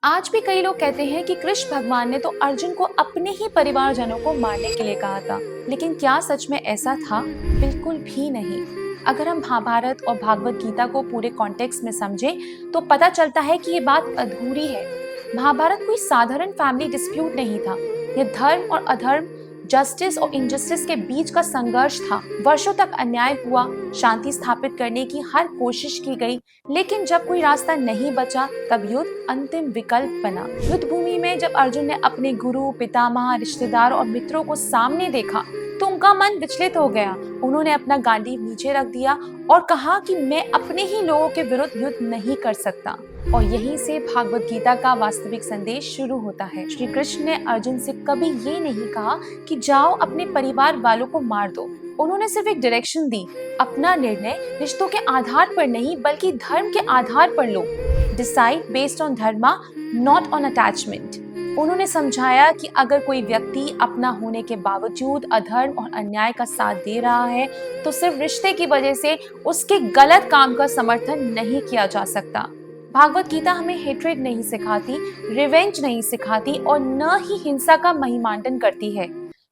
आज भी कई लोग कहते हैं कि कृष्ण भगवान ने तो अर्जुन को अपने ही परिवारजनों को मारने के लिए कहा था, लेकिन क्या सच में ऐसा था? बिल्कुल भी नहीं। अगर हम महाभारत और भागवत गीता को पूरे कॉन्टेक्स्ट में समझें, तो पता चलता है कि ये बात अधूरी है। महाभारत कोई साधारण फैमिली डिस्प्यूट नहीं था। यह धर्म और अधर्म, जस्टिस और इनजस्टिस के बीच का संघर्ष था। वर्षों तक अन्याय हुआ, शांति स्थापित करने की हर कोशिश की गई, लेकिन जब कोई रास्ता नहीं बचा, तब युद्ध अंतिम विकल्प बना। युद्ध भूमि में जब अर्जुन ने अपने गुरु, पितामह, रिश्तेदार और मित्रों को सामने देखा, तो उनका मन विचलित हो गया। उन्होंने अपना गांडीव नीचे रख दिया और कहा कि मैं अपने ही लोगों के विरुद्ध युद्ध नहीं कर सकता। और यहीं से भागवत गीता का वास्तविक संदेश शुरू होता है। श्री कृष्ण ने अर्जुन से कभी ये नहीं कहा कि जाओ अपने परिवार वालों को मार दो। उन्होंने सिर्फ एक डायरेक्शन दी, अपना निर्णय रिश्तों के आधार पर नहीं बल्कि धर्म के आधार पर लो। Decide based on dharma, not on attachment. उन्होंने समझाया कि अगर कोई व्यक्ति अपना होने के बावजूद अधर्म और अन्याय का साथ दे रहा है, तो सिर्फ रिश्ते की वजह से उसके गलत काम का समर्थन नहीं किया जा सकता। भागवत गीता हमें हेट्रेड नहीं सिखाती, रिवेंज नहीं सिखाती और न ही हिंसा का महिमांडन करती है।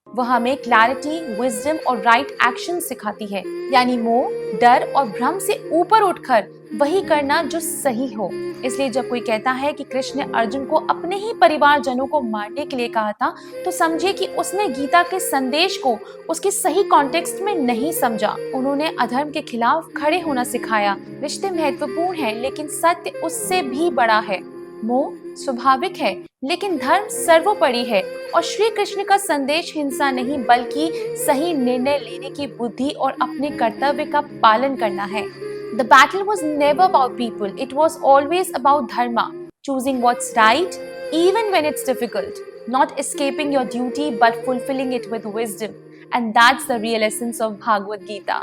वह हमें क्लैरिटी, विजडम और राइट एक्शन सिखाती है, यानी मोह, डर और भ्रम से ऊपर उठकर वही करना जो सही हो। इसलिए जब कोई कहता है कि कृष्ण ने अर्जुन को अपने ही परिवारजनों को मारने के लिए कहा था, तो समझिए कि उसने गीता के संदेश को उसके सही कॉन्टेक्स्ट में नहीं समझा। उन्होंने अधर्म के खिलाफ खड़े होना सिखाया। रिश्ते महत्वपूर्ण हैं, लेकिन सत्य उससे भी बड़ा है। मोह स्वाभाविक है, लेकिन धर्म सर्वोपरि है। और श्री कृष्ण का संदेश हिंसा नहीं बल्कि सही निर्णय लेने की बुद्धि और अपने कर्तव्य का पालन करना है। The battle was never about people, it was always about dharma, choosing what's right even when it's difficult, not escaping your duty but fulfilling it with wisdom. And that's the real essence of Bhagavad Gita.